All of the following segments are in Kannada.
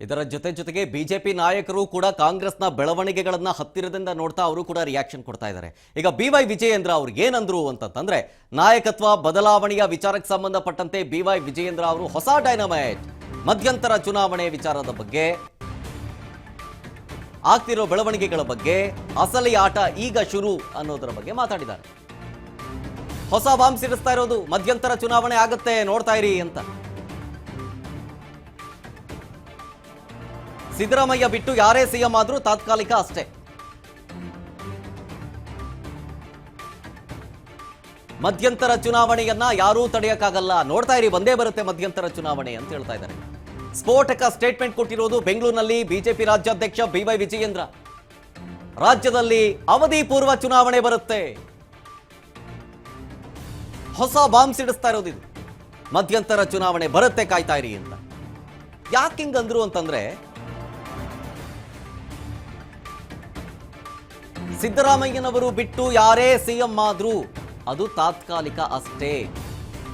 ಇದರ ಜೊತೆಗೆ ಬಿಜೆಪಿ ನಾಯಕರು ಕೂಡ ಕಾಂಗ್ರೆಸ್ನ ಬೆಳವಣಿಗೆಗಳನ್ನ ಹತ್ತಿರದಿಂದ ನೋಡ್ತಾ ಅವರು ಕೂಡ ರಿಯಾಕ್ಷನ್ ಕೊಡ್ತಾ ಇದ್ದಾರೆ. ಈಗ BY ವಿಜಯೇಂದ್ರ ಅವರು ಏನಂದ್ರು ಅಂತಂದ್ರೆ ನಾಯಕತ್ವ ಬದಲಾವಣೆಯ ವಿಚಾರಕ್ಕೆ ಸಂಬಂಧಪಟ್ಟಂತೆ BY ವಿಜಯೇಂದ್ರ ಅವರು ಹೊಸ ಡೈನಮೈಟ್ ಮಧ್ಯಂತರ ಚುನಾವಣೆ ವಿಚಾರದ ಬಗ್ಗೆ, ಆಗ್ತಿರೋ ಬೆಳವಣಿಗೆಗಳ ಬಗ್ಗೆ, ಅಸಲಿ ಆಟ ಈಗ ಶುರು ಅನ್ನೋದರ ಬಗ್ಗೆ ಮಾತಾಡಿದ್ದಾರೆ. ಹೊಸ ಬಾಂಬ್ ಸಿಡಿಸ್ತಾ ಇರೋದು ಮಧ್ಯಂತರ ಚುನಾವಣೆ ಆಗುತ್ತೆ ನೋಡ್ತಾ ಇರಿ ಅಂತ. ಸಿದ್ದರಾಮಯ್ಯ ಬಿಟ್ಟು ಯಾರೇ ಸಿಎಂ ಆದ್ರೂ ತಾತ್ಕಾಲಿಕ ಅಷ್ಟೇ. ಮಧ್ಯಂತರ ಚುನಾವಣೆಯನ್ನ ಯಾರೂ ತಡೆಯಕ್ಕಾಗಲ್ಲ, ನೋಡ್ತಾ ಇರಿ ಬಂದೇ ಬರುತ್ತೆ ಮಧ್ಯಂತರ ಚುನಾವಣೆ ಅಂತ ಹೇಳ್ತಾ ಇದ್ದಾರೆ. ಸ್ಫೋಟಕ ಸ್ಟೇಟ್ಮೆಂಟ್ ಕೊಟ್ಟಿರೋದು ಬೆಂಗಳೂರಿನಲ್ಲಿ ಬಿಜೆಪಿ ರಾಜ್ಯಾಧ್ಯಕ್ಷ BY ವಿಜಯೇಂದ್ರ. ರಾಜ್ಯದಲ್ಲಿ ಅವಧಿ ಪೂರ್ವ ಚುನಾವಣೆ ಬರುತ್ತೆ, ಹೊಸ ಬಾಂಬ್ ಸಿಡಿಸ್ತಾ ಇರೋದು ಇದು. ಮಧ್ಯಂತರ ಚುನಾವಣೆ ಬರುತ್ತೆ, ಕಾಯ್ತಾ ಇರಿ ಅಂತ. ಯಾಕೆ ಹಿಂಗಂದ್ರು ಅಂತಂದ್ರೆ, ಸಿದ್ದರಾಮಯ್ಯನವರು ಬಿಟ್ಟು ಯಾರೇ ಸಿಎಂ ಆದ್ರೂ ಅದು ತಾತ್ಕಾಲಿಕ ಅಷ್ಟೇ,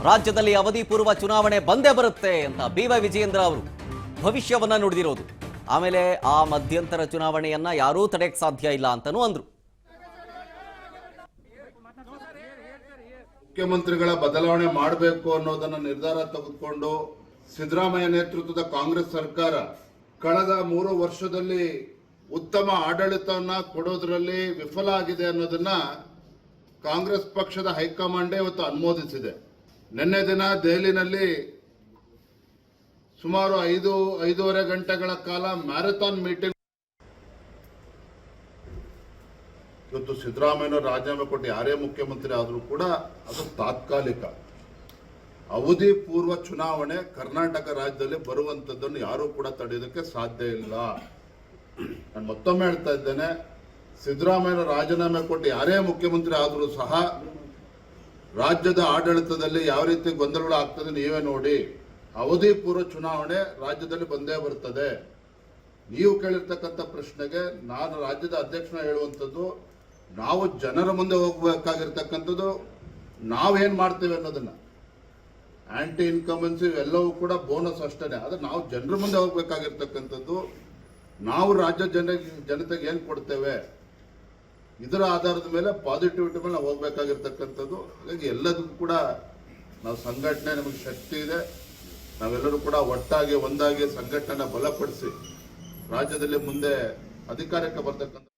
ರಾಜ್ಯದಲ್ಲಿ ಅವಧಿ ಪೂರ್ವ ಚುನಾವಣೆ ಬಂದೇ ಬರುತ್ತೆ ಅಂತ BY ವಿಜಯೇಂದ್ರ ಅವರು ಭವಿಷ್ಯವನ್ನ ನುಡಿದಿರೋದು. ಆಮೇಲೆ ಆ ಮಧ್ಯಂತರ ಚುನಾವಣೆಯನ್ನ ಯಾರೂ ತಡೆಯಕ್ಕೆ ಸಾಧ್ಯ ಇಲ್ಲ ಅಂತಾನೂ ಅಂದ್ರು. ಮುಖ್ಯಮಂತ್ರಿಗಳ ಬದಲಾವಣೆ ಮಾಡಬೇಕು ಅನ್ನೋದನ್ನ ನಿರ್ಧಾರ ತೆಗೆದುಕೊಂಡು ಸಿದ್ದರಾಮಯ್ಯ ನೇತೃತ್ವದ ಕಾಂಗ್ರೆಸ್ ಸರ್ಕಾರ ಕಳೆದ 3 ವರ್ಷದಲ್ಲಿ ಉತ್ತಮ ಆಡಳಿತವನ್ನ ಕೊಡೋದ್ರಲ್ಲಿ ವಿಫಲ ಆಗಿದೆ ಅನ್ನೋದನ್ನ ಕಾಂಗ್ರೆಸ್ ಪಕ್ಷದ ಹೈಕಮಾಂಡೇ ಇವತ್ತು ಅನುಮೋದಿಸಿದೆ. ನಿನ್ನೆ ದಿನ ದೆಹಲಿನಲ್ಲಿ ಸುಮಾರು 5-5.5 ಗಂಟೆಗಳ ಕಾಲ ಮ್ಯಾರಥಾನ್ ಮೀಟಿಂಗ್. ಇವತ್ತು ಸಿದ್ದರಾಮಯ್ಯ ರಾಜೀನಾಮೆ ಕೊಟ್ಟು ಯಾರೇ ಮುಖ್ಯಮಂತ್ರಿ ಆದರೂ ಕೂಡ ಅದು ತಾತ್ಕಾಲಿಕ. ಅವಧಿ ಪೂರ್ವ ಚುನಾವಣೆ ಕರ್ನಾಟಕ ರಾಜ್ಯದಲ್ಲಿ ಬರುವಂತದ್ದನ್ನು ಯಾರೂ ಕೂಡ ತಡೆಯೋದಕ್ಕೆ ಸಾಧ್ಯ ಇಲ್ಲ. ನಾನು ಮತ್ತೊಮ್ಮೆ ಹೇಳ್ತಾ ಇದ್ದೇನೆ, ಸಿದ್ದರಾಮಯ್ಯ ರಾಜೀನಾಮೆ ಕೊಟ್ಟು ಯಾರೇ ಮುಖ್ಯಮಂತ್ರಿ ಆದರೂ ಸಹ ರಾಜ್ಯದ ಆಡಳಿತದಲ್ಲಿ ಯಾವ ರೀತಿ ಗೊಂದಲಗಳು ಆಗ್ತದೆ ನೀವೇ ನೋಡಿ. ಅವಧಿ ಪೂರ್ವ ಚುನಾವಣೆ ರಾಜ್ಯದಲ್ಲಿ ಬಂದೇ ಬರ್ತದೆ. ನೀವು ಕೇಳಿರ್ತಕ್ಕಂಥ ಪ್ರಶ್ನೆಗೆ ನಾನು ರಾಜ್ಯದ ಅಧ್ಯಕ್ಷನ ಹೇಳುವಂಥದ್ದು, ನಾವು ಜನರ ಮುಂದೆ ಹೋಗ್ಬೇಕಾಗಿರ್ತಕ್ಕಂಥದ್ದು ನಾವೇನ್ ಮಾಡ್ತೇವೆ ಅನ್ನೋದನ್ನ. ಆಂಟಿ ಇನ್ಕಂಬೆನ್ಸಿ ಎಲ್ಲವೂ ಕೂಡ ಬೋನಸ್ ಅಷ್ಟೇ. ಆದ್ರೆ ನಾವು ಜನರ ಮುಂದೆ ಹೋಗ್ಬೇಕಾಗಿರ್ತಕ್ಕಂಥದ್ದು, ನಾವು ರಾಜ್ಯ ಜನತೆಗೆ ಏನ್ ಕೊಡ್ತೇವೆ ಇದರ ಆಧಾರದ ಮೇಲೆ ಪಾಸಿಟಿವಿಟಿ ಮೇಲೆ ನಾವು ಹೋಗ್ಬೇಕಾಗಿರ್ತಕ್ಕಂಥದ್ದು. ಹಾಗಾಗಿ ಎಲ್ಲದಕ್ಕೂ ಕೂಡ ನಾವು ಸಂಘಟನೆ, ನಮಗೆ ಶಕ್ತಿ ಇದೆ, ನಾವೆಲ್ಲರೂ ಕೂಡ ಒಟ್ಟಾಗಿ ಒಂದಾಗಿ ಸಂಘಟನೆ ಬಲಪಡಿಸಿ ರಾಜ್ಯದಲ್ಲಿ ಮುಂದೆ ಅಧಿಕಾರಕ್ಕೆ ಬರ್ತಕ್ಕಂಥ